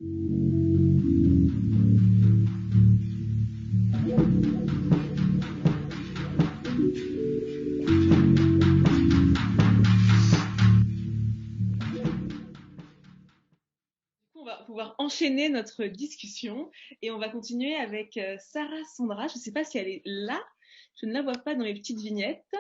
On va pouvoir enchaîner notre discussion et on va continuer avec Sarah Sandra. Je ne sais pas si elle est là. Je ne la vois pas dans les petites vignettes.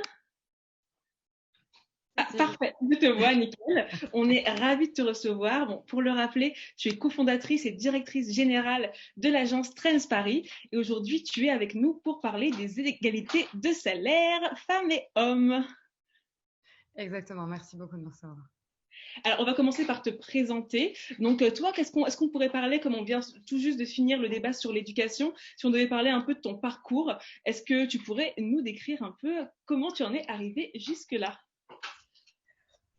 Ah, parfait, je te vois, nickel. On est ravis de te recevoir. Bon, pour le rappeler, tu es cofondatrice et directrice générale de l'agence Trends Paris. Et aujourd'hui, tu es avec nous pour parler des inégalités de salaire femmes et hommes. Exactement, merci beaucoup de me recevoir. Alors, on va commencer par te présenter. Donc, toi, est-ce qu'on pourrait parler, comme on vient tout juste de finir le débat sur l'éducation, si on devait parler un peu de ton parcours, est-ce que tu pourrais nous décrire un peu comment tu en es arrivé jusque-là?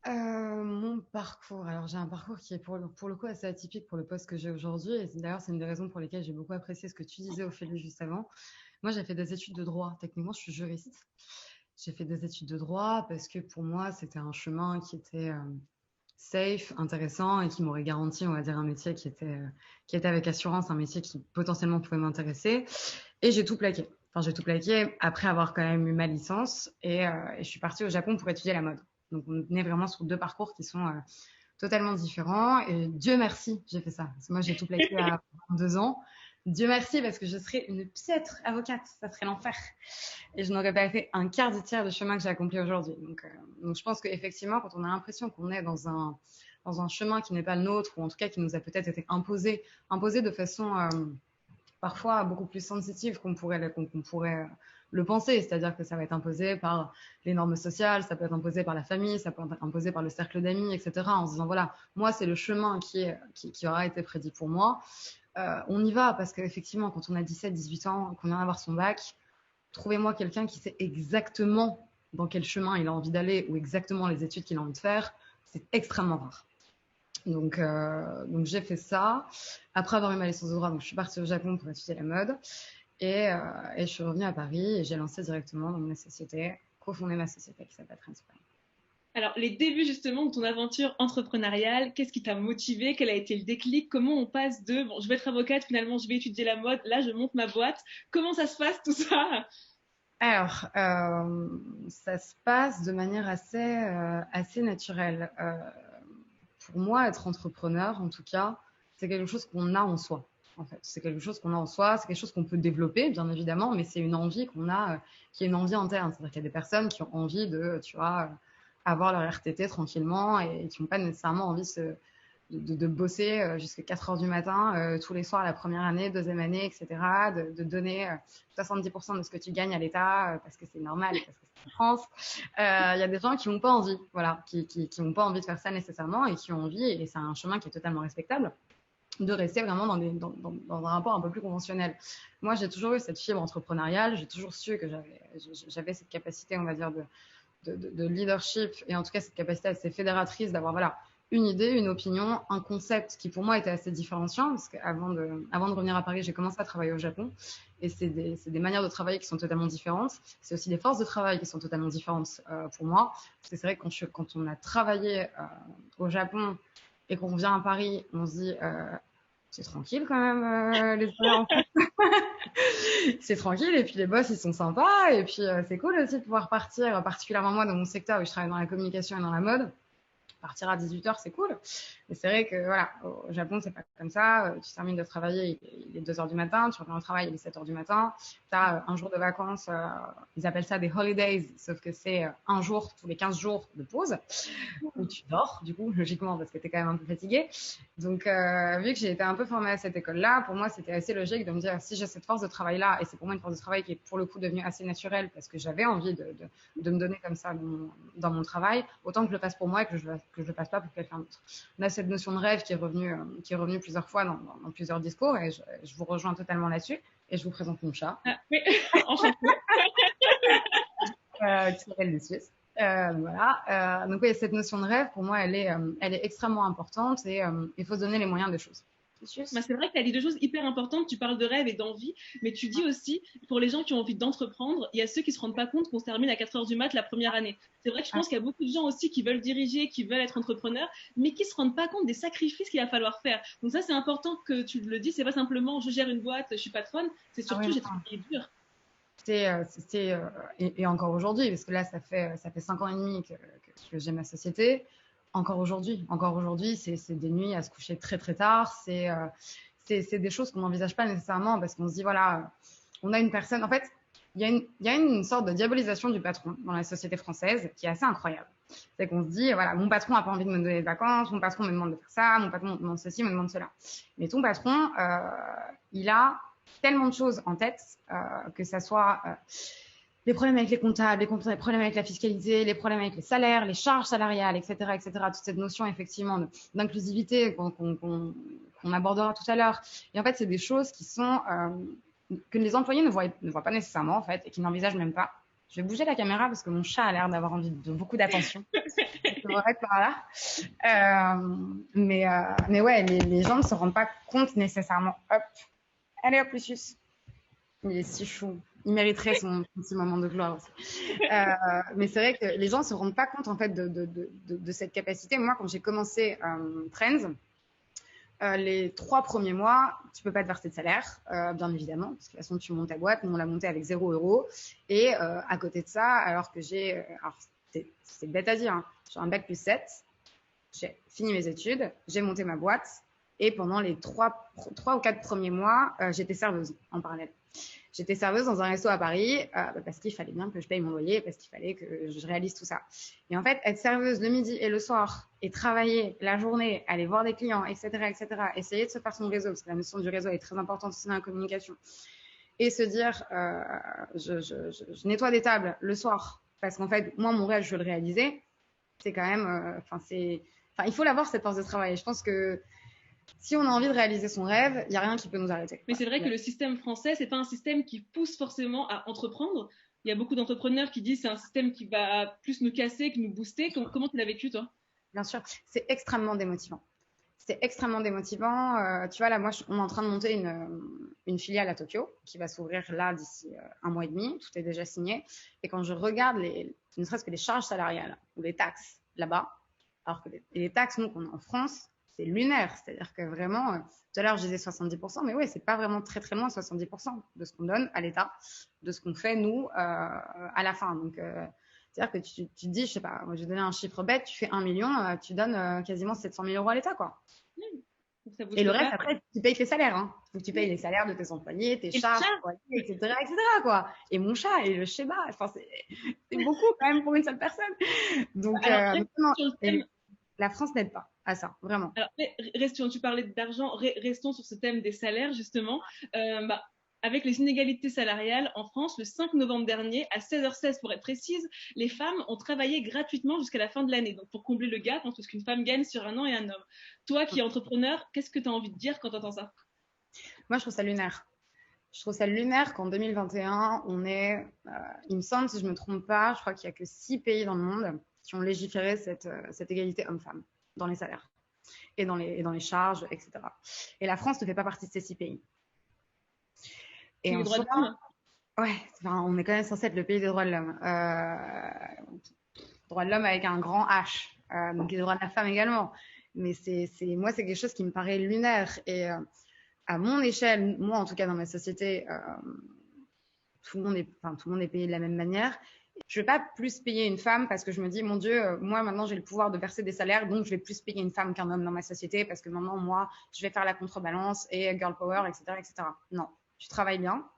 Mon parcours, alors j'ai un parcours qui est pour le coup assez atypique pour le poste que j'ai aujourd'hui. Et d'ailleurs, c'est une des raisons pour lesquelles j'ai beaucoup apprécié ce que tu disais, Ophélie, juste avant. Moi, j'ai fait des études de droit. Techniquement, je suis juriste. J'ai fait des études de droit parce que pour moi, c'était un chemin qui était safe, intéressant et qui m'aurait garanti, on va dire, un métier qui était avec assurance, un métier qui potentiellement pouvait m'intéresser. Et j'ai tout plaqué. Enfin, j'ai tout plaqué après avoir quand même eu ma licence et je suis partie au Japon pour étudier la mode. Donc, on est vraiment sur deux parcours qui sont totalement différents. Et Dieu merci, j'ai fait ça. Parce que moi, j'ai tout plaqué à 22 ans. Dieu merci, parce que je serais une piètre avocate. Ça serait l'enfer. Et je n'aurais pas fait un quart du tiers du chemin que j'ai accompli aujourd'hui. Donc, je pense qu'effectivement, quand on a l'impression qu'on est dans un chemin qui n'est pas le nôtre, ou en tout cas qui nous a peut-être été imposé de façon parfois beaucoup plus sensitive qu'on pourrait le penser. C'est-à-dire que ça va être imposé par les normes sociales, ça peut être imposé par la famille, ça peut être imposé par le cercle d'amis, etc. En se disant, voilà, moi, c'est le chemin qui aura été prédit pour moi. On y va parce qu'effectivement, quand on a 17, 18 ans, qu'on vient d'avoir son bac, trouvez-moi quelqu'un qui sait exactement dans quel chemin il a envie d'aller ou exactement les études qu'il a envie de faire. C'est extrêmement rare. Donc j'ai fait ça. Après avoir eu ma licence de droit, donc je suis partie au Japon pour étudier la mode. Et je suis revenue à Paris et j'ai lancé directement dans ma société, cofondé ma société qui s'appelle Transparent. Alors, les débuts justement de ton aventure entrepreneuriale, qu'est-ce qui t'a motivé? Quel a été le déclic? Comment on passe de, bon, je vais être avocate, finalement, je vais étudier la mode, là, je monte ma boîte. Comment ça se passe tout ça? Alors, ça se passe de manière assez naturelle. Pour moi, être entrepreneur, en tout cas, c'est quelque chose qu'on a en soi. En fait, c'est quelque chose qu'on a en soi, c'est quelque chose qu'on peut développer, bien évidemment, mais c'est une envie qu'on a, qui est une envie interne. C'est-à-dire qu'il y a des personnes qui ont envie de, tu vois, avoir leur RTT tranquillement et qui n'ont pas nécessairement envie de bosser jusqu'à 4 heures du matin tous les soirs la première année, deuxième année, etc. De donner 70% de ce que tu gagnes à l'État parce que c'est normal, parce que c'est en France. Il y a des gens qui n'ont pas envie, voilà, qui n'ont pas envie de faire ça nécessairement et qui ont envie, et c'est un chemin qui est totalement respectable, de rester vraiment dans un rapport un peu plus conventionnel. Moi, j'ai toujours eu cette fibre entrepreneuriale, j'ai toujours su que j'avais cette capacité, on va dire, de leadership et en tout cas cette capacité assez fédératrice d'avoir voilà, une idée, une opinion, un concept qui pour moi était assez différenciant parce avant de revenir à Paris, j'ai commencé à travailler au Japon et c'est des manières de travailler qui sont totalement différentes. C'est aussi des forces de travail qui sont totalement différentes pour moi. Parce que c'est vrai que quand on a travaillé au Japon et qu'on revient à Paris, on se dit c'est tranquille quand même les horaires en France. C'est tranquille et puis les boss ils sont sympas et puis c'est cool aussi de pouvoir partir, particulièrement moi dans mon secteur où je travaille dans la communication et dans la mode. Partir à 18 h, c'est cool. Mais c'est vrai que voilà, au Japon, c'est pas comme ça. Tu termines de travailler, il est 2 h du matin, tu reviens au travail, il est 7 h du matin. Tu as un jour de vacances, ils appellent ça des holidays, sauf que c'est un jour tous les 15 jours de pause où tu dors, du coup, logiquement, parce que tu es quand même un peu fatigué. Donc, vu que j'ai été un peu formée à cette école-là, pour moi, c'était assez logique de me dire si j'ai cette force de travail-là, et c'est pour moi une force de travail qui est pour le coup devenue assez naturelle parce que j'avais envie de me donner comme ça dans mon travail, autant que je le fasse pour moi et que je le fasse pas pour quelqu'un d'autre. On a cette notion de rêve qui est revenue plusieurs fois dans plusieurs discours et je vous rejoins totalement là-dessus. Et je vous présente mon chat, Ah, oui, enchantée. qui s'appelle Lucius. Donc oui, cette notion de rêve, pour moi, elle est extrêmement importante et il faut se donner les moyens des choses. Bah, c'est vrai que tu as dit deux choses hyper importantes. Tu parles de rêve et d'envie, mais tu dis aussi, pour les gens qui ont envie d'entreprendre, il y a ceux qui ne se rendent pas compte qu'on se termine à 4 heures du mat la première année. C'est vrai que je pense qu'il y a beaucoup de gens aussi qui veulent diriger, qui veulent être entrepreneurs, mais qui ne se rendent pas compte des sacrifices qu'il va falloir faire. Donc ça, c'est important que tu le dis. C'est pas simplement je gère une boîte, je suis patronne, c'est Ah oui, surtout j'ai travaillé dur. Et encore aujourd'hui, parce que là, ça fait 5 ans et demi que j'ai ma société. Encore aujourd'hui, c'est des nuits à se coucher très très tard. C'est des choses qu'on n'envisage pas nécessairement parce qu'on se dit, voilà, on a une personne. En fait, il y a une sorte de diabolisation du patron dans la société française qui est assez incroyable. C'est qu'on se dit, voilà, mon patron n'a pas envie de me donner de vacances, mon patron me demande de faire ça, mon patron me demande ceci, me demande cela. Mais ton patron, il a tellement de choses en tête, que ça soit les problèmes avec les comptables, les problèmes avec la fiscalité, les problèmes avec les salaires, les charges salariales, etc., etc. Toute cette notion effectivement d'inclusivité qu'on abordera tout à l'heure. Et en fait, c'est des choses qui sont que les employés ne voient pas nécessairement en fait et qui n'envisagent même pas. Je vais bouger la caméra parce que mon chat a l'air d'avoir envie de beaucoup d'attention. Je vais être par là. Mais ouais, les gens ne se rendent pas compte nécessairement. Hop, allez hop, Lucius. Il est si chou. Il mériterait son petit moment de gloire aussi. Mais c'est vrai que les gens ne se rendent pas compte en fait de cette capacité. Moi, quand j'ai commencé Trends, les 3 premiers mois, tu peux pas te verser de salaire, bien évidemment, parce que de toute façon, tu montes ta boîte. Nous, on l'a montée avec 0 €. Et à côté de ça, alors que alors c'est bête à dire, hein, j'ai un bac plus 7, j'ai fini mes études, j'ai monté ma boîte. Et pendant les 3 ou 4 premiers mois, j'étais serveuse en parallèle. J'étais serveuse dans un resto à Paris parce qu'il fallait bien que je paye mon loyer, parce qu'il fallait que je réalise tout ça. Et en fait, être serveuse le midi et le soir et travailler la journée, aller voir des clients, etc., etc., essayer de se faire son réseau, parce que la notion du réseau est très importante aussi dans la communication, et se dire je nettoie des tables le soir parce qu'en fait, moi, mon rêve, je veux le réaliser, c'est quand même... il faut l'avoir, cette force de travail. Je pense que si on a envie de réaliser son rêve, il n'y a rien qui peut nous arrêter. Mais c'est vrai que le système français, c'est pas un système qui pousse forcément à entreprendre. Il y a beaucoup d'entrepreneurs qui disent que c'est un système qui va plus nous casser que nous booster. Comment tu l'as vécu, toi? Bien sûr, c'est extrêmement démotivant. C'est extrêmement démotivant. Tu vois, là, moi, on est en train de monter une filiale à Tokyo qui va s'ouvrir là d'ici 1 mois et demi. Tout est déjà signé. Et quand je regarde ne serait-ce que les charges salariales ou les taxes là-bas, alors que les taxes, nous, qu'on a en France, c'est lunaire. C'est-à-dire que vraiment, tout à l'heure, je disais 70%, mais oui, c'est pas vraiment très, très loin, 70% de ce qu'on donne à l'État, de ce qu'on fait, nous, à la fin. Donc, c'est-à-dire que tu te dis, je sais pas, moi, je vais donner un chiffre bête, tu fais 1 million, tu donnes quasiment 700 000 € à l'État, quoi. Et le reste, après, tu payes tes salaires. Hein. Faut que tu payes les salaires de tes employés, tes charges, etc., etc., quoi. Et mon chat et le schéma, enfin, c'est beaucoup quand même pour une seule personne. Donc, la France n'aide pas à ça, vraiment. Alors, restons, tu parlais d'argent, restons sur ce thème des salaires, justement. Avec les inégalités salariales en France, le 5 novembre dernier, à 16h16 pour être précise, les femmes ont travaillé gratuitement jusqu'à la fin de l'année. Donc, pour combler le gap entre ce qu'une femme gagne sur un an et un homme. Toi qui es entrepreneur, qu'est-ce que tu as envie de dire quand tu entends ça? Moi, je trouve ça lunaire. Je trouve ça lunaire qu'en 2021, on est, il me semble, si je ne me trompe pas, je crois qu'il n'y a que 6 pays dans le monde qui ont légiféré cette égalité homme-femme dans les salaires et dans les charges, etc. Et la France ne fait pas partie de ces 6 pays. Et les droits de l'homme, ouais, on est quand même censé être le pays des droits de l'homme. Droits de l'homme avec un grand H, donc les droits de la femme également. Mais moi, c'est quelque chose qui me paraît lunaire. Et à mon échelle, moi en tout cas dans ma société, tout le monde est payé de la même manière. Je ne vais pas plus payer une femme parce que je me dis, mon Dieu, moi maintenant j'ai le pouvoir de verser des salaires, donc je vais plus payer une femme qu'un homme dans ma société parce que maintenant, moi, je vais faire la contrebalance et girl power, etc., etc. Non, tu travailles bien,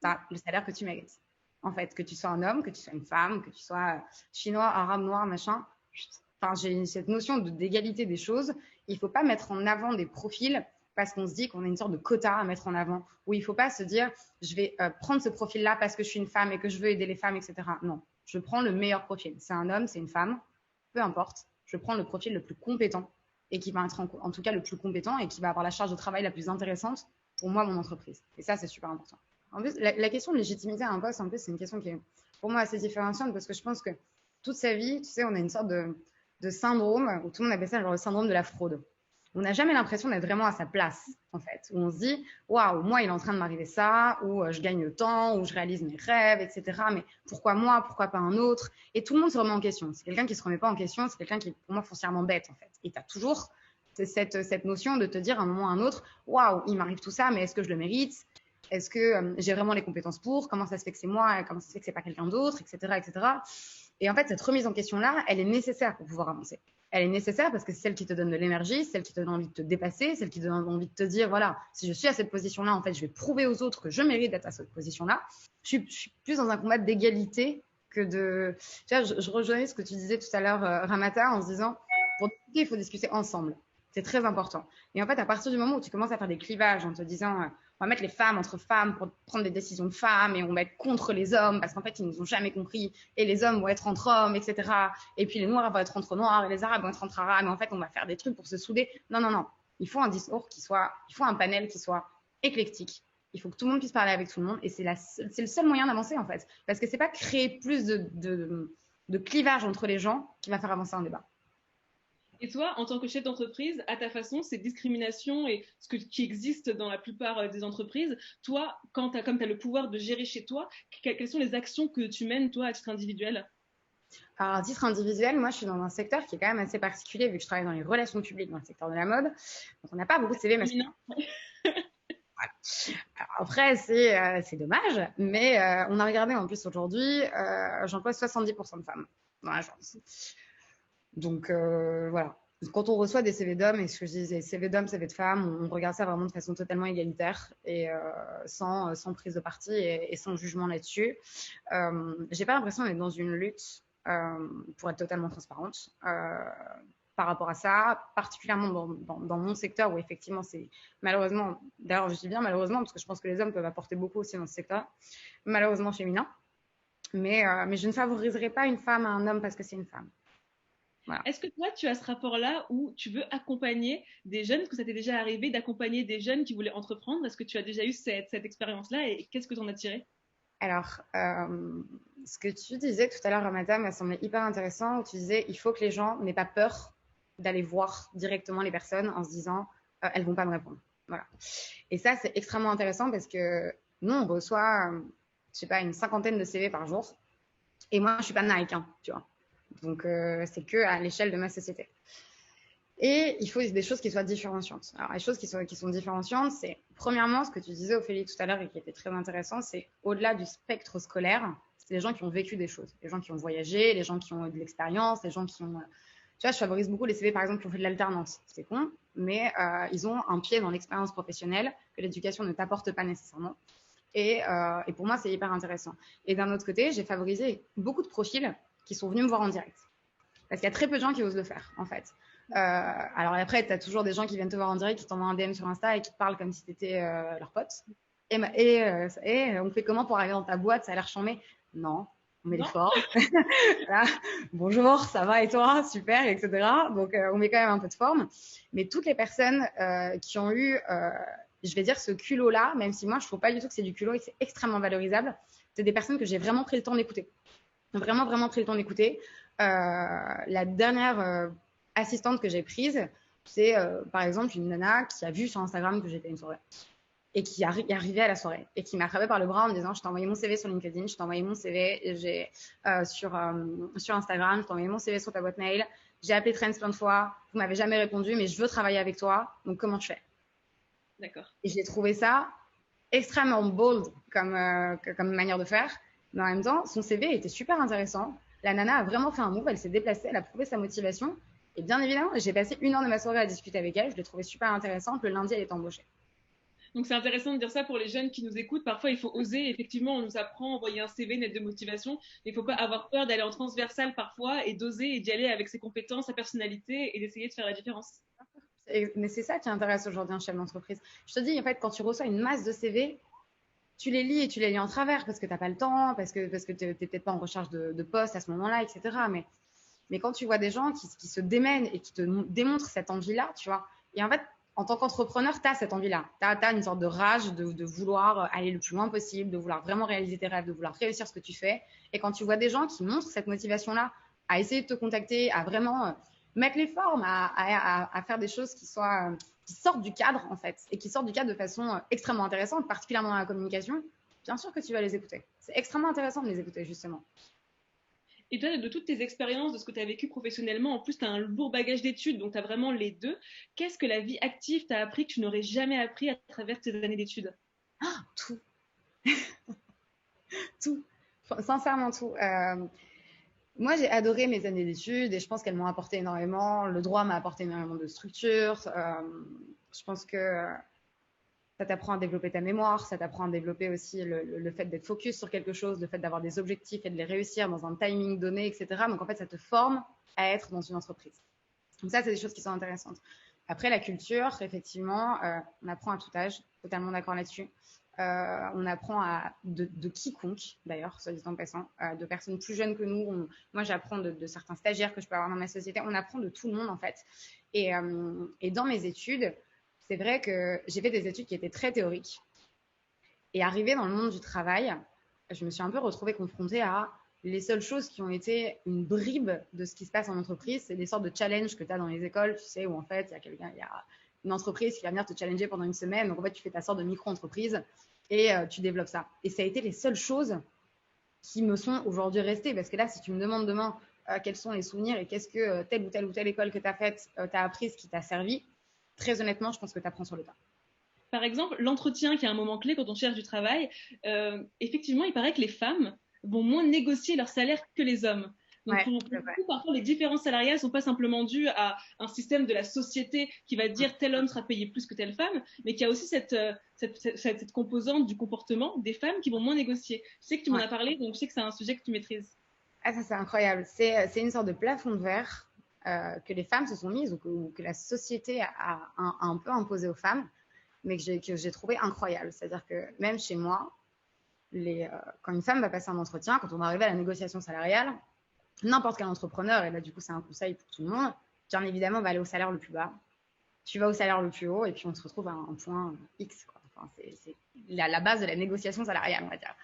tu as le salaire que tu mérites. En fait, que tu sois un homme, que tu sois une femme, que tu sois chinois, arabe, noir, machin. Enfin, j'ai cette notion d'égalité des choses. Il ne faut pas mettre en avant des profils parce qu'on se dit qu'on a une sorte de quota à mettre en avant, où il ne faut pas se dire je vais prendre ce profil-là parce que je suis une femme et que je veux aider les femmes, etc. Non, je prends le meilleur profil. C'est un homme, c'est une femme, peu importe. Je prends le profil le plus compétent et qui va être en tout cas le plus compétent et qui va avoir la charge de travail la plus intéressante pour moi, mon entreprise. Et ça, c'est super important. En plus, la question de légitimité à un poste, en plus, c'est une question qui est pour moi assez différenciante parce que je pense que toute sa vie, tu sais, on a une sorte de syndrome, où tout le monde appelle ça genre le syndrome de la fraude. on n'a jamais l'impression d'être vraiment à sa place, en fait. Où on se dit, waouh, moi, il est en train de m'arriver ça, ou je gagne le temps, ou je réalise mes rêves, etc. Mais pourquoi moi, pourquoi pas un autre? Et tout le monde se remet en question. C'est quelqu'un qui se remet pas en question, c'est quelqu'un qui est pour moi foncièrement bête, en fait. Et tu as toujours cette notion de te dire à un moment ou à un autre, waouh, il m'arrive tout ça, mais est-ce que je le mérite? Est-ce que j'ai vraiment les compétences pour? Comment ça se fait que c'est moi? Comment ça se fait que c'est pas quelqu'un d'autre? Etc., etc. Et en fait, cette remise en question-là, elle est nécessaire pour pouvoir avancer. Elle est nécessaire parce que c'est celle qui te donne de l'énergie, celle qui te donne envie de te dépasser, celle qui te donne envie de te dire, voilà, si je suis à cette position-là, en fait, je vais prouver aux autres que je mérite d'être à cette position-là. Je suis plus dans un combat d'égalité que de... Tu vois, je rejoignais ce que tu disais tout à l'heure, Ramata, en se disant, pour discuter, il faut discuter ensemble. C'est très important. Et en fait, à partir du moment où tu commences à faire des clivages en te disant, on va mettre les femmes entre femmes pour prendre des décisions de femmes et on va être contre les hommes parce qu'en fait, ils nous ont jamais compris et les hommes vont être entre hommes, etc. Et puis les noirs vont être entre noirs et les arabes vont être entre arabes. Mais en fait, on va faire des trucs pour se souder. Non, non, non. Il faut un discours il faut un panel qui soit éclectique. Il faut que tout le monde puisse parler avec tout le monde et c'est le seul moyen d'avancer en fait. Parce que c'est pas créer plus de clivage entre les gens qui va faire avancer un débat. Et toi, en tant que chef d'entreprise, à ta façon, ces discriminations et qui existe dans la plupart des entreprises, toi, comme tu as le pouvoir de gérer chez toi, quelles sont les actions que tu mènes, toi, à titre individuel? Alors, à titre individuel, moi, je suis dans un secteur qui est quand même assez particulier vu que je travaille dans les relations publiques dans le secteur de la mode. Donc, on n'a pas beaucoup de CV masculins. Voilà. Alors, après, c'est dommage, mais on a regardé en plus aujourd'hui, j'emploie 70% de femmes dans l'agence. Donc, voilà. Quand on reçoit des CV d'hommes, et ce que je disais, CV d'hommes, CV de femmes, on regarde ça vraiment de façon totalement égalitaire et sans prise de parti et sans jugement là-dessus. J'ai pas l'impression d'être dans une lutte, pour être totalement transparente, par rapport à ça, particulièrement dans mon secteur où effectivement c'est malheureusement, d'ailleurs je dis bien malheureusement parce que je pense que les hommes peuvent apporter beaucoup aussi dans ce secteur, malheureusement féminin, mais je ne favoriserai pas une femme à un homme parce que c'est une femme. Voilà. Est-ce que toi, tu as ce rapport-là où tu veux accompagner des jeunes? Est-ce que ça t'est déjà arrivé d'accompagner des jeunes qui voulaient entreprendre? Est-ce que tu as déjà eu cette expérience-là et qu'est-ce que tu en as tiré? Alors, ce que tu disais tout à l'heure, Ramata, m'a semblé hyper intéressant, où tu disais il faut que les gens n'aient pas peur d'aller voir directement les personnes en se disant elles vont pas me répondre. Voilà. Et ça, c'est extrêmement intéressant parce que nous, on reçoit, je sais pas, une cinquantaine de CV par jour. Et moi, je suis pas Nike, hein, tu vois. Donc, c'est que à l'échelle de ma société. Et il faut des choses qui soient différenciantes. Alors, les choses qui sont différenciantes, c'est premièrement ce que tu disais, Ophélie, tout à l'heure et qui était très intéressant, c'est au-delà du spectre scolaire, c'est les gens qui ont vécu des choses, les gens qui ont voyagé, les gens qui ont de l'expérience, les gens qui ont... Tu vois, je favorise beaucoup les CV, par exemple, qui ont fait de l'alternance. C'est con, mais ils ont un pied dans l'expérience professionnelle que l'éducation ne t'apporte pas nécessairement. Et pour moi, c'est hyper intéressant. Et d'un autre côté, j'ai favorisé beaucoup de profils qui sont venus me voir en direct. Parce qu'il y a très peu de gens qui osent le faire, en fait. Alors après, tu as toujours des gens qui viennent te voir en direct, qui t'envoient un DM sur Insta et qui te parlent comme si tu étais leur pote. Et on fait comment pour arriver dans ta boîte? Ça a l'air chambé. Non, on met l'effort. Voilà. Bonjour, ça va et toi? Super, etc. Donc, on met quand même un peu de forme. Mais toutes les personnes qui ont eu, je vais dire, ce culot-là, même si moi, je ne trouve pas du tout que c'est du culot et que c'est extrêmement valorisable, c'est des personnes que j'ai vraiment pris le temps d'écouter. Vraiment, vraiment pris le temps d'écouter. La dernière assistante que j'ai prise, c'est par exemple une nana qui a vu sur Instagram que j'étais à une soirée et qui est arrivée à la soirée et qui m'a attrapé par le bras en me disant je t'ai envoyé mon CV sur LinkedIn, je t'ai envoyé mon CV sur Instagram, je t'ai envoyé mon CV sur ta boîte mail, j'ai appelé Trends plein de fois, vous m'avez jamais répondu mais je veux travailler avec toi, donc comment je fais? D'accord. Et j'ai trouvé ça extrêmement bold comme manière de faire, mais en même temps son CV était super intéressant. La nana a vraiment fait un move, elle s'est déplacée, elle a prouvé sa motivation. Et bien évidemment, j'ai passé 1 heure de ma soirée à discuter avec elle. Je l'ai trouvée super intéressante. Le lundi, elle est embauchée. Donc c'est intéressant de dire ça pour les jeunes qui nous écoutent. Parfois, il faut oser. Effectivement, on nous apprend à envoyer un CV, une lettre de motivation. Mais il ne faut pas avoir peur d'aller en transversal parfois et d'oser et d'y aller avec ses compétences, sa personnalité et d'essayer de faire la différence. Mais c'est ça qui intéresse aujourd'hui un chef d'entreprise. Je te dis, en fait, quand tu reçois une masse de CV, tu les lis et tu les lis en travers parce que tu n'as pas le temps, parce que tu n'es peut-être pas en recherche de poste à ce moment-là, etc. Mais quand tu vois des gens qui se démènent et qui te démontrent cette envie-là, tu vois, et en fait, en tant qu'entrepreneur, tu as cette envie-là. Tu as une sorte de rage de vouloir aller le plus loin possible, de vouloir vraiment réaliser tes rêves, de vouloir réussir ce que tu fais. Et quand tu vois des gens qui montrent cette motivation-là à essayer de te contacter, à vraiment mettre les formes à faire des choses qui sortent du cadre, en fait, et qui sortent du cadre de façon extrêmement intéressante, particulièrement dans la communication, bien sûr que tu vas les écouter. C'est extrêmement intéressant de les écouter, justement. Et toi, de toutes tes expériences, de ce que tu as vécu professionnellement, en plus, tu as un lourd bagage d'études, donc tu as vraiment les deux. Qu'est-ce que la vie active t'a appris que tu n'aurais jamais appris à travers tes années d'études? Tout, tout, sincèrement tout. Moi, j'ai adoré mes années d'études et je pense qu'elles m'ont apporté énormément. Le droit m'a apporté énormément de structure. Je pense que ça t'apprend à développer ta mémoire, ça t'apprend à développer aussi le fait d'être focus sur quelque chose, le fait d'avoir des objectifs et de les réussir dans un timing donné, etc. Donc, en fait, ça te forme à être dans une entreprise. Donc ça, c'est des choses qui sont intéressantes. Après, la culture, effectivement, on apprend à tout âge, totalement d'accord là-dessus. On apprend de quiconque, d'ailleurs, soit dit en passant, de personnes plus jeunes que nous. Moi, j'apprends de certains stagiaires que je peux avoir dans ma société. On apprend de tout le monde, en fait. Et dans mes études, c'est vrai que j'ai fait des études qui étaient très théoriques. Et arrivé dans le monde du travail, je me suis un peu retrouvée confrontée à les seules choses qui ont été une bribe de ce qui se passe en entreprise, c'est des sortes de challenges que tu as dans les écoles, tu sais, où en fait, il y a une entreprise qui va venir te challenger pendant une semaine. Donc, en fait, tu fais ta sorte de micro-entreprise et tu développes ça. Et ça a été les seules choses qui me sont aujourd'hui restées. Parce que là, si tu me demandes demain quels sont les souvenirs et qu'est-ce que telle ou telle école que tu as faite, t'as appris, ce qui t'a servi, très honnêtement, je pense que tu apprends sur le tas. Par exemple, l'entretien, qui est un moment clé quand on cherche du travail, effectivement, il paraît que les femmes vont moins négocier leur salaire que les hommes. Donc, Ouais, pour c'est vrai. beaucoup, parfois, les différences salariales ne sont pas simplement dues à un système de la société qui va dire tel homme sera payé plus que telle femme, mais qu'il y a aussi cette composante du comportement des femmes qui vont moins négocier. Je sais que tu m'en Ouais. as parlé, donc je sais que c'est un sujet que tu maîtrises. Ah, ça, c'est incroyable. C'est une sorte de plafond de verre que les femmes se sont mises ou que la société a un peu imposé aux femmes, mais que j'ai trouvé incroyable. C'est-à-dire que même chez moi, quand une femme va passer un entretien, quand on arrive à la négociation salariale, n'importe quel entrepreneur, et là du coup c'est un conseil pour tout le monde, bien évidemment va aller au salaire le plus bas. Tu vas au salaire le plus haut et puis on se retrouve à un point X, quoi. Enfin, c'est la base de la négociation salariale, on va dire.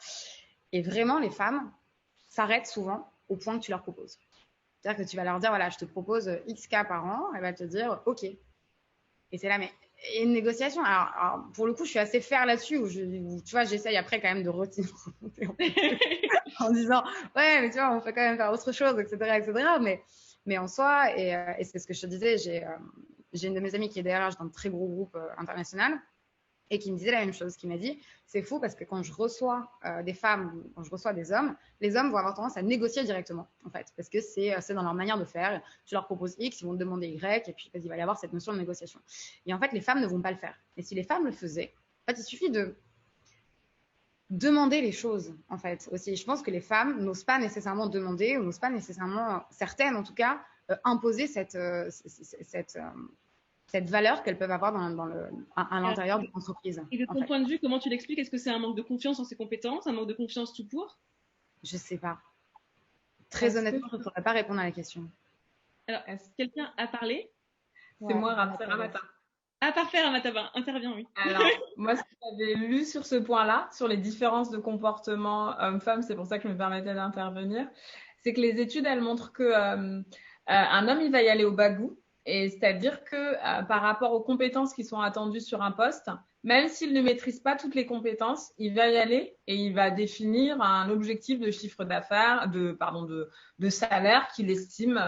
Et vraiment, les femmes s'arrêtent souvent au point que tu leur proposes. C'est-à-dire que tu vas leur dire, voilà, je te propose X K par an, elle va te dire, OK. Et c'est là, mais et une négociation. Alors, pour le coup, je suis assez fair là-dessus, où, tu vois, j'essaye après quand même de remonter en disant, ouais, mais tu vois, on peut quand même faire autre chose, etc., etc. Mais en soi, et c'est ce que je te disais, j'ai une de mes amies qui est DRH d'un très gros groupe international et qui me disait la même chose, qui m'a dit, c'est fou parce que quand je reçois des femmes, quand je reçois des hommes, les hommes vont avoir tendance à négocier directement, en fait, parce que c'est dans leur manière de faire. Tu leur proposes X, ils vont te demander Y, et puis il va y avoir cette notion de négociation. Et en fait, les femmes ne vont pas le faire. Et si les femmes le faisaient, en fait, il suffit de demander les choses, en fait, aussi. Je pense que les femmes n'osent pas nécessairement demander, ou n'osent pas nécessairement, certaines en tout cas, imposer cette valeur qu'elles peuvent avoir à l'intérieur de l'entreprise. Et de En ton fait. point de vue, comment tu l'expliques? Est-ce que c'est un manque de confiance en ses compétences, un manque de confiance tout court? Je sais pas. Très Est-ce que honnêtement, je ne pourrais pas répondre à la question. Alors, est-ce- quelqu'un a parlé? c'est moi, Ramsey Ramata. Ah, parfait, Ramataba, intervient, oui. Alors, moi, ce que j'avais lu sur ce point-là, sur les différences de comportement homme-femme, c'est pour ça que je me permettais d'intervenir, c'est que les études, elles montrent que un homme, il va y aller au bagou, et c'est-à-dire que par rapport aux compétences qui sont attendues sur un poste, même s'il ne maîtrise pas toutes les compétences, il va y aller et il va définir un objectif de chiffre d'affaires, de salaire qu'il estime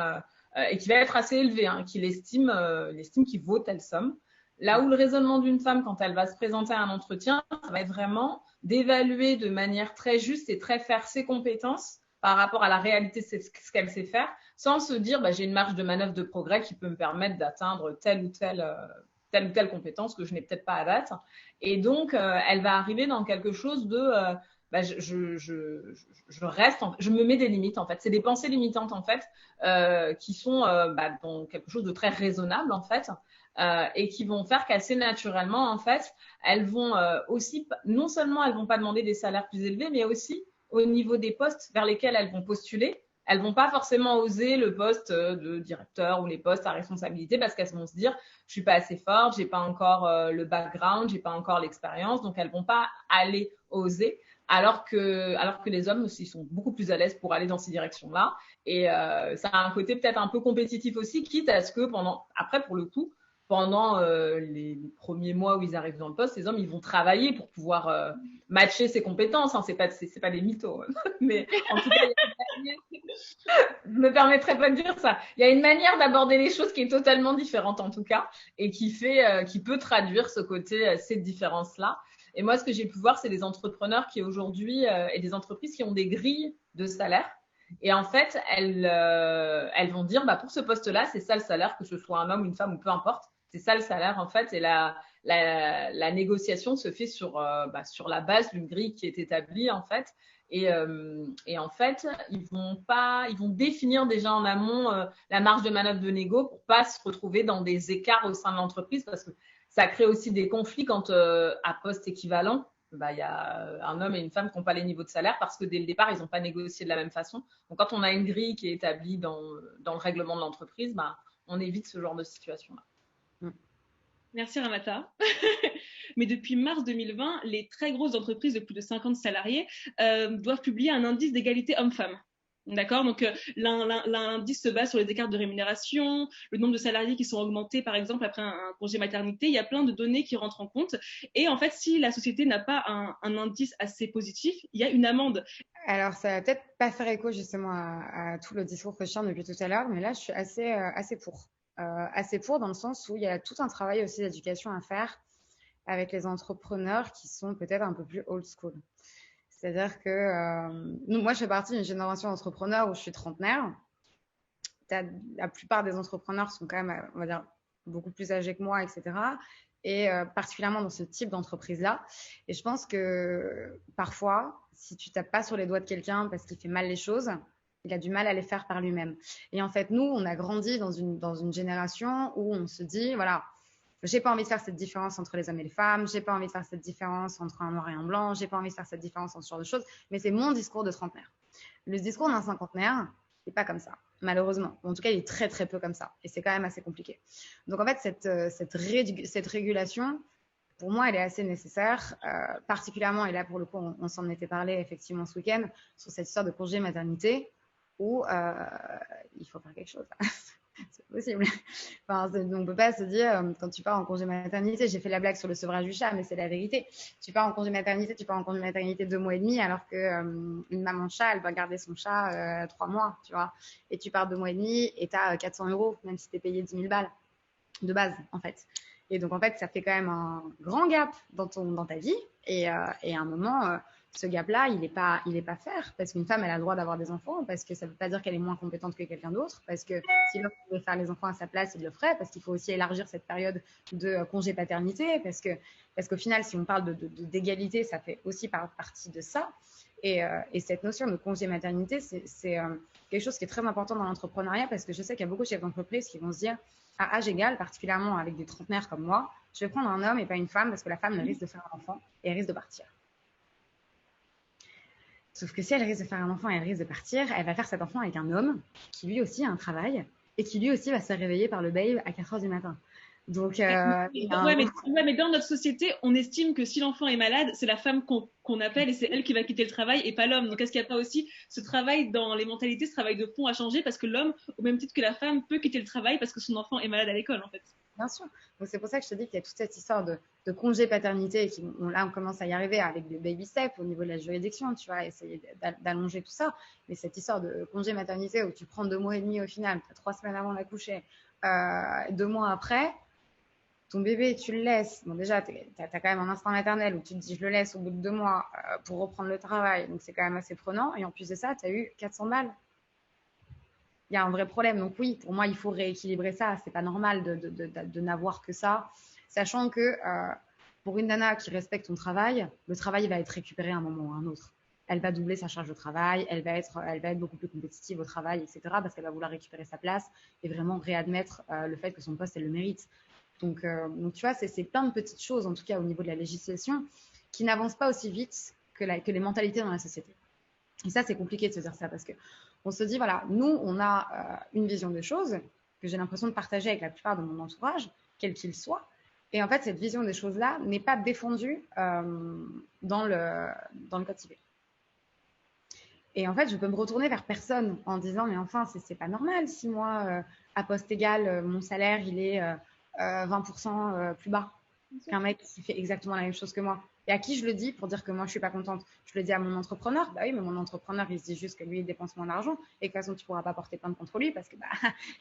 et qui va être assez élevé, hein, qu'il estime, il estime qu'il vaut telle somme. Là où le raisonnement d'une femme, quand elle va se présenter à un entretien, ça va être vraiment d'évaluer de manière très juste et très faire ses compétences par rapport à la réalité de ce qu'elle sait faire, sans se dire bah, j'ai une marge de manœuvre de progrès qui peut me permettre d'atteindre telle ou telle compétence que je n'ai peut-être pas à battre. Et donc, elle va arriver dans quelque chose de bah, je reste, je me mets des limites en fait. C'est des pensées limitantes en fait qui sont bah, dans quelque chose de très raisonnable en fait. Et qui vont faire qu'assez naturellement, en fait, elles vont aussi, non seulement elles vont pas demander des salaires plus élevés, mais aussi au niveau des postes vers lesquels elles vont postuler, elles vont pas forcément oser le poste de directeur ou les postes à responsabilité parce qu'elles vont se dire je suis pas assez forte, j'ai pas encore le background, j'ai pas encore l'expérience, donc elles vont pas aller oser. alors que les hommes aussi sont beaucoup plus à l'aise pour aller dans ces directions-là. Et ça a un côté peut-être un peu compétitif aussi, quitte à ce que après, pour le coup, pendant les premiers mois où ils arrivent dans le poste, les hommes, ils vont travailler pour pouvoir matcher ses compétences. Hein. C'est pas des mythos. Mais en tout cas, je me permettrai pas de dire ça. Il y a une manière d'aborder les choses qui est totalement différente, en tout cas, et qui peut traduire ce côté, cette différence-là. Et moi, ce que j'ai pu voir, c'est des entrepreneurs qui aujourd'hui et des entreprises qui ont des grilles de salaire. Et en fait, elles vont dire, bah, pour ce poste-là, c'est ça le salaire, que ce soit un homme ou une femme ou peu importe. C'est ça le salaire, en fait. Et la négociation se fait sur la base d'une grille qui est établie, en fait. Et en fait, ils vont définir déjà en amont la marge de manœuvre de négo pour pas se retrouver dans des écarts au sein de l'entreprise, parce que ça crée aussi des conflits quand à poste équivalent, bah, y a un homme et une femme qui n'ont pas les niveaux de salaire parce que dès le départ, ils n'ont pas négocié de la même façon. Donc, quand on a une grille qui est établie dans le règlement de l'entreprise, bah, on évite ce genre de situation-là. Merci Ramata. Mais depuis mars 2020, les très grosses entreprises de plus de 50 salariés doivent publier un indice d'égalité homme-femme. D'accord. Donc, l'indice se base sur les écarts de rémunération, le nombre de salariés qui sont augmentés, par exemple, après un congé maternité. Il y a plein de données qui rentrent en compte. Et en fait, si la société n'a pas un indice assez positif, il y a une amende. Alors, ça va peut-être pas faire écho justement à tout le discours que je tiens depuis tout à l'heure, mais là, je suis assez pour. Assez pour dans le sens où il y a tout un travail aussi d'éducation à faire avec les entrepreneurs qui sont peut-être un peu plus old school. C'est-à-dire que moi, je fais partie d'une génération d'entrepreneurs où je suis trentenaire. La plupart des entrepreneurs sont quand même, on va dire, beaucoup plus âgés que moi, etc. Et particulièrement dans ce type d'entreprise-là. Et je pense que parfois, si tu tapes pas sur les doigts de quelqu'un parce qu'il fait mal les choses, il a du mal à les faire par lui-même. Et en fait, nous, on a grandi dans une génération où on se dit, voilà, j'ai pas envie de faire cette différence entre les hommes et les femmes, j'ai pas envie de faire cette différence entre un noir et un blanc, j'ai pas envie de faire cette différence entre ce genre de choses, mais c'est mon discours de trentenaire. Le discours d'un cinquantenaire, c'est pas comme ça, malheureusement. En tout cas, il est très très peu comme ça, et c'est quand même assez compliqué. Donc en fait, cette régulation, pour moi, elle est assez nécessaire, particulièrement, et là pour le coup, on s'en était parlé effectivement ce week-end, sur cette histoire de congé maternité, où il faut faire quelque chose. C'est possible. Enfin, on ne peut pas se dire, quand tu pars en congé maternité, j'ai fait la blague sur le sevrage du chat, mais c'est la vérité. Tu pars en congé maternité, 2 mois et demi, alors qu'une maman chat, elle va garder son chat 3 mois, tu vois. Et tu pars 2 mois et demi et tu as 400 €, même si tu es payé 10 000 balles de base, en fait. Et donc, en fait, ça fait quand même un grand gap dans ta vie. Et à un moment, ce gap-là, il n'est pas faire. Parce qu'une femme, elle a le droit d'avoir des enfants. Parce que ça ne veut pas dire qu'elle est moins compétente que quelqu'un d'autre. Parce que si l'homme pouvait faire les enfants à sa place, il le ferait. Parce qu'il faut aussi élargir cette période de congé paternité. Parce qu'au final, si on parle d'égalité, ça fait aussi partie de ça. Et cette notion de congé maternité, c'est quelque chose qui est très important dans l'entrepreneuriat. Parce que je sais qu'il y a beaucoup de chefs d'entreprise qui vont se dire, à âge égal, particulièrement avec des trentenaires comme moi, je vais prendre un homme et pas une femme parce que la femme elle risque de faire un enfant et elle risque de partir. Sauf que si elle risque de faire un enfant et elle risque de partir, elle va faire cet enfant avec un homme qui lui aussi a un travail et qui lui aussi va se réveiller par le babe à 4 h du matin. Donc, mais dans notre société, on estime que si l'enfant est malade, c'est la femme qu'on appelle et c'est elle qui va quitter le travail et pas l'homme. Donc, est-ce qu'il n'y a pas aussi ce travail dans les mentalités, ce travail de fond à changer parce que l'homme, au même titre que la femme, peut quitter le travail parce que son enfant est malade à l'école, en fait. Bien sûr. Donc, c'est pour ça que je te dis qu'il y a toute cette histoire de congé paternité et là, on commence à y arriver avec des baby steps au niveau de la juridiction, tu vois, essayer d'allonger tout ça. Mais cette histoire de congé maternité où tu prends 2 mois et demi au final, tu as 3 semaines avant d'accoucher, 2 mois après, ton bébé, tu le laisses. Bon, déjà, tu as quand même un instinct maternel où tu te dis, je le laisse au bout de 2 mois pour reprendre le travail. Donc, c'est quand même assez prenant. Et en plus de ça, tu as eu 400 balles. Il y a un vrai problème. Donc, oui, pour moi, il faut rééquilibrer ça. C'est pas normal de n'avoir que ça. Sachant que pour une nana qui respecte son travail, le travail va être récupéré à un moment ou à un autre. Elle va doubler sa charge de travail, elle va être beaucoup plus compétitive au travail, etc. parce qu'elle va vouloir récupérer sa place et vraiment réadmettre le fait que son poste, elle le mérite. Donc, tu vois, c'est plein de petites choses, en tout cas au niveau de la législation, qui n'avancent pas aussi vite que les mentalités dans la société. Et ça, c'est compliqué de se dire ça parce qu'on se dit, voilà, nous, on a une vision des choses que j'ai l'impression de partager avec la plupart de mon entourage, quel qu'il soit. Et en fait, cette vision des choses-là n'est pas défendue dans le code civil. Et en fait, je peux me retourner vers personne en disant, mais enfin, c'est pas normal si moi, à poste égal, mon salaire, il est 20% plus bas qu'un mec qui fait exactement la même chose que moi. Et à qui je le dis pour dire que moi, je suis pas contente? Je le dis à mon entrepreneur. Bah oui, mais mon entrepreneur, il se dit juste que lui, il dépense moins d'argent et que de toute façon, tu pourras pas porter plainte contre lui parce que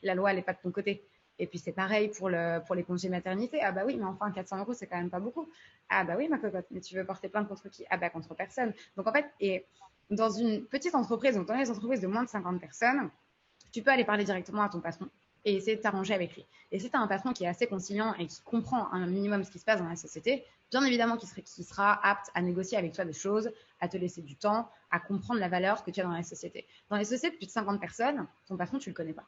la loi, elle est pas de ton côté. Et puis, c'est pareil pour les congés maternité. Ah bah oui, mais enfin, 400 euros, c'est quand même pas beaucoup. Ah bah oui, ma cocotte, mais tu veux porter plainte contre qui? Ah bah contre personne. Donc en fait, et dans une petite entreprise, donc dans les entreprises de moins de 50 personnes, tu peux aller parler directement à ton patron et essayer de t'arranger avec lui. Et si tu as un patron qui est assez conciliant et qui comprend un minimum ce qui se passe dans la société, bien évidemment qu'il sera apte à négocier avec toi des choses, à te laisser du temps, à comprendre la valeur que tu as dans la société. Dans les sociétés de plus de 50 personnes, ton patron, tu le connais pas.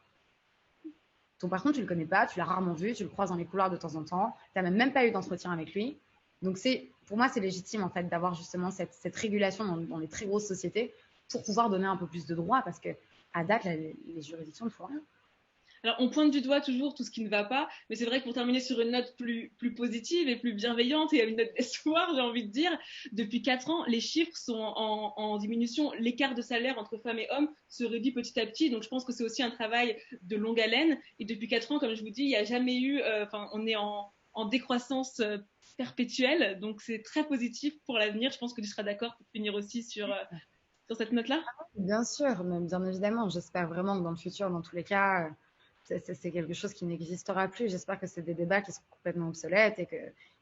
Ton patron, tu le connais pas, tu l'as rarement vu, tu le croises dans les couloirs de temps en temps, tu n'as même pas eu d'entretien avec lui. Donc pour moi, c'est légitime en fait d'avoir justement cette régulation dans les très grosses sociétés pour pouvoir donner un peu plus de droits parce que à date, les juridictions ne font rien. Alors, on pointe du doigt toujours tout ce qui ne va pas, mais c'est vrai que pour terminer sur une note plus positive et plus bienveillante et une note d'espoir, j'ai envie de dire, depuis 4 ans, les chiffres sont en diminution. L'écart de salaire entre femmes et hommes se réduit petit à petit. Donc, je pense que c'est aussi un travail de longue haleine. Et depuis 4 ans, comme je vous dis, il n'y a jamais eu, on est en décroissance perpétuelle. Donc, c'est très positif pour l'avenir. Je pense que tu seras d'accord pour finir aussi sur cette note-là. Bien sûr, mais bien évidemment. J'espère vraiment que dans le futur, dans tous les cas, c'est quelque chose qui n'existera plus. J'espère que c'est des débats qui sont complètement obsolètes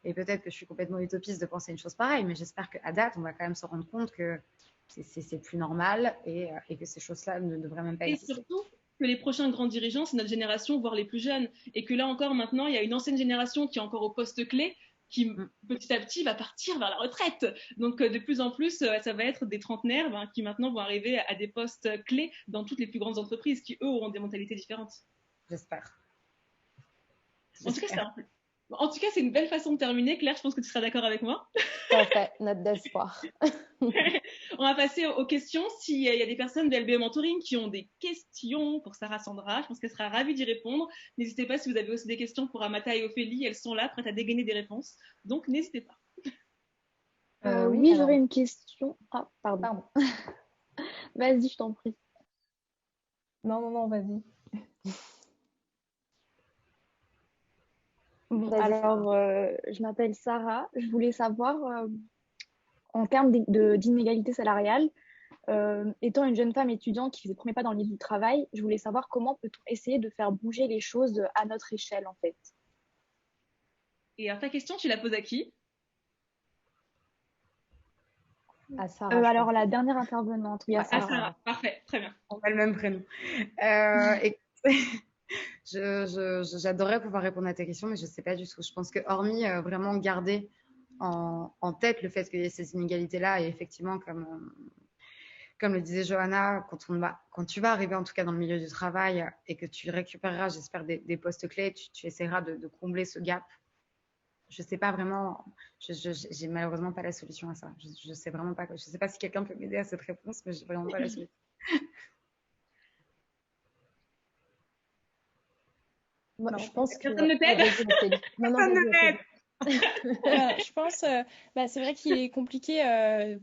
et peut-être que je suis complètement utopiste de penser une chose pareille, mais j'espère qu'à date, on va quand même se rendre compte que c'est plus normal et que ces choses-là ne devraient même pas exister. Et surtout que les prochains grands dirigeants, c'est notre génération, voire les plus jeunes. Et que là encore, maintenant, il y a une ancienne génération qui est encore au poste clé, qui petit à petit va partir vers la retraite. Donc de plus en plus, ça va être des trentenaires qui maintenant vont arriver à des postes clés dans toutes les plus grandes entreprises qui, eux, auront des mentalités différentes. J'espère. En tout cas, c'est une belle façon de terminer. Claire, je pense que tu seras d'accord avec moi. Parfait, note d'espoir. On va passer aux questions. S'il y a des personnes de LBE Mentoring qui ont des questions pour Sarah Sandra, je pense qu'elle sera ravie d'y répondre. N'hésitez pas si vous avez aussi des questions pour Amata et Ophélie. Elles sont là, prêtes à dégainer des réponses. Donc, n'hésitez pas. Oui, j'aurais une question. Ah, pardon. Vas-y, je t'en prie. Non, vas-y. Bon, alors, je m'appelle Sarah. Je voulais savoir, en termes d'inégalité salariale, étant une jeune femme étudiante qui fait ses premiers pas dans le milieu du travail, je voulais savoir comment peut-on essayer de faire bouger les choses à notre échelle, en fait. Et alors, ta question, tu la poses à qui? À Sarah. Alors, la dernière intervenante, oui, à Sarah. Sarah. Parfait, très bien. On a le même prénom. J'adorerais pouvoir répondre à ta question, mais je ne sais pas du tout. Je pense que hormis vraiment garder en tête le fait qu'il y ait ces inégalités-là, et effectivement, comme le disait Johanna, quand tu vas arriver en tout cas dans le milieu du travail et que tu récupéreras, j'espère, des postes clés, tu essaieras de combler ce gap. Je ne sais pas vraiment, j'ai malheureusement pas la solution à ça. Je sais vraiment pas. Je ne sais pas si quelqu'un peut m'aider à cette réponse, mais je n'ai vraiment pas la solution. Moi, je pense que personne ne t'aide. Personne ne m'aide. Je pense, c'est vrai qu'il est compliqué,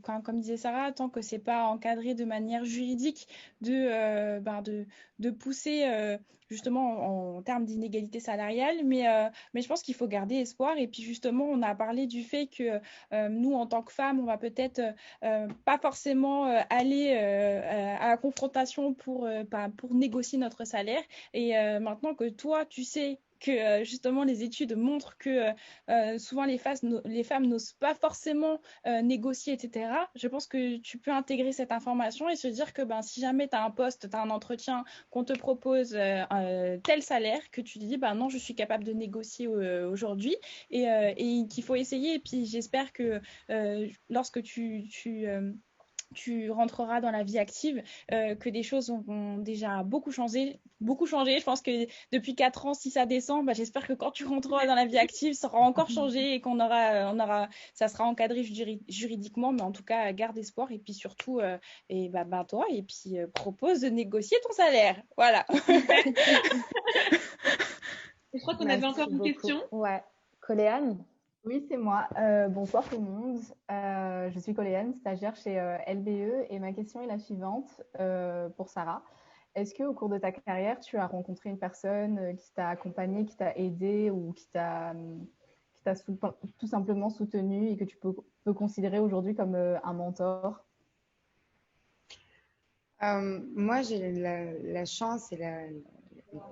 comme disait Sarah, tant que c'est pas encadré de manière juridique, de pousser justement en termes d'inégalité salariale. Mais je pense qu'il faut garder espoir. Et puis justement, on a parlé du fait que nous, en tant que femmes, on va peut-être pas forcément aller à la confrontation pour négocier notre salaire. Et maintenant que toi, tu sais que justement les études montrent que souvent les femmes n'osent pas forcément négocier, etc. Je pense que tu peux intégrer cette information et se dire que si jamais tu as un poste, tu as un entretien, qu'on te propose tel salaire, que tu dis non, je suis capable de négocier aujourd'hui et qu'il faut essayer. Et puis j'espère que lorsque tu rentreras dans la vie active, que des choses ont déjà beaucoup changé. Je pense que depuis 4 ans, si ça descend, j'espère que quand tu rentreras dans la vie active, ça aura encore changé et ça sera encadré juridiquement, mais en tout cas, garde espoir et puis surtout, toi, et puis propose de négocier ton salaire. Voilà. Je crois qu'on avait encore une question. Ouais. Coléane? Oui, c'est moi. Bonsoir tout le monde. Je suis Coléane, stagiaire chez LBE et ma question est la suivante pour Sarah. Est-ce qu'au cours de ta carrière, tu as rencontré une personne qui t'a accompagnée, qui t'a aidée ou qui t'a tout simplement soutenue et que tu peux considérer aujourd'hui comme un mentor? Moi, j'ai la chance et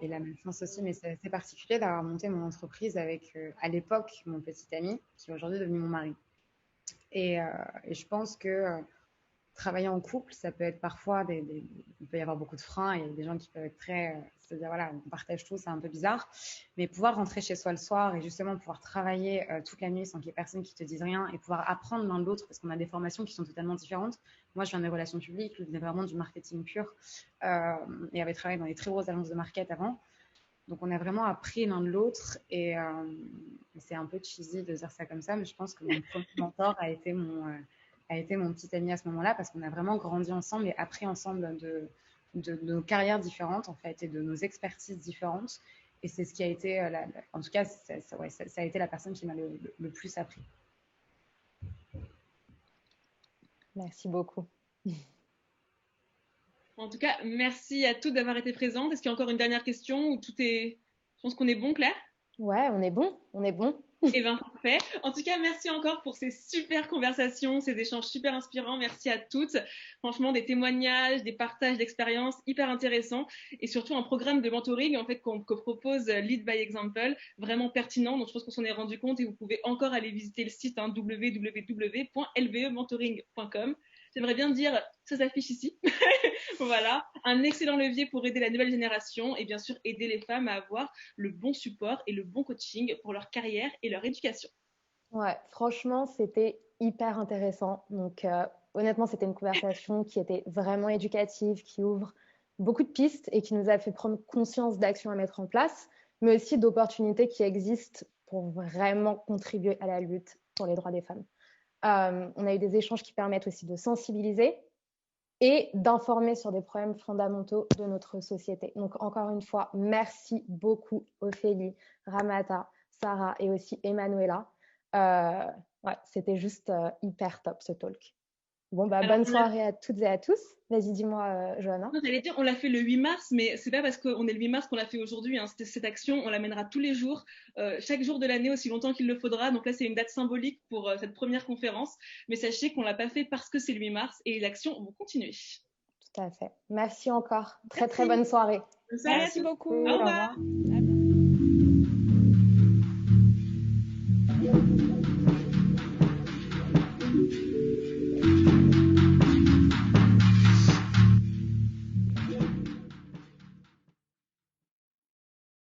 la malchance aussi, mais c'est assez particulier d'avoir monté mon entreprise avec, à l'époque, mon petit ami, qui est aujourd'hui devenu mon mari. Et je pense que travailler en couple, ça peut être parfois il peut y avoir beaucoup de freins et des gens qui peuvent être très, c'est-à-dire voilà, on partage tout, c'est un peu bizarre, mais pouvoir rentrer chez soi le soir et justement pouvoir travailler toute la nuit sans qu'il y ait personne qui te dise rien et pouvoir apprendre l'un de l'autre parce qu'on a des formations qui sont totalement différentes. Moi, je viens des relations publiques, lui venait vraiment du marketing pur et avait travaillé dans les très grosses agences de market avant. Donc, on a vraiment appris l'un de l'autre et c'est un peu cheesy de dire ça comme ça, mais je pense que mon premier mentor a été mon petit ami à ce moment-là parce qu'on a vraiment grandi ensemble et appris ensemble de nos carrières différentes en fait et de nos expertises différentes. Et c'est ce qui a été, en tout cas, ça a été la personne qui m'a le plus appris. Merci beaucoup. En tout cas, merci à toutes d'avoir été présentes. Est-ce qu'il y a encore une dernière question ou tout est... Je pense qu'on est bon, Claire? Ouais, on est bon. Eh bien, parfait. En tout cas, merci encore pour ces super conversations, ces échanges super inspirants. Merci à toutes. Franchement, des témoignages, des partages d'expériences hyper intéressants et surtout un programme de mentoring en fait que propose Lead by Example, vraiment pertinent. Donc, je pense qu'on s'en est rendu compte et vous pouvez encore aller visiter le site www.lvementoring.com. J'aimerais bien dire, ça s'affiche ici. Voilà, un excellent levier pour aider la nouvelle génération et bien sûr aider les femmes à avoir le bon support et le bon coaching pour leur carrière et leur éducation. Ouais, franchement, c'était hyper intéressant. Donc, honnêtement, c'était une conversation qui était vraiment éducative, qui ouvre beaucoup de pistes et qui nous a fait prendre conscience d'actions à mettre en place, mais aussi d'opportunités qui existent pour vraiment contribuer à la lutte pour les droits des femmes. On a eu des échanges qui permettent aussi de sensibiliser et d'informer sur des problèmes fondamentaux de notre société. Donc, encore une fois, merci beaucoup Ophélie, Ramata, Sarah et aussi Emanuela. Ouais, c'était juste hyper top ce talk. Bon, bah, bonne soirée à toutes et à tous. Vas-y, dis-moi, Johanna. J'allais dire, on l'a fait le 8 mars, mais c'est pas parce qu'on est le 8 mars qu'on l'a fait aujourd'hui. Hein. Cette action, on l'amènera tous les jours, chaque jour de l'année, aussi longtemps qu'il le faudra. Donc là, c'est une date symbolique pour cette première conférence. Mais sachez qu'on l'a pas fait parce que c'est le 8 mars et les actions vont continuer. Tout à fait. Merci encore. Très, très bonne soirée. Merci beaucoup. Au revoir. À bientôt.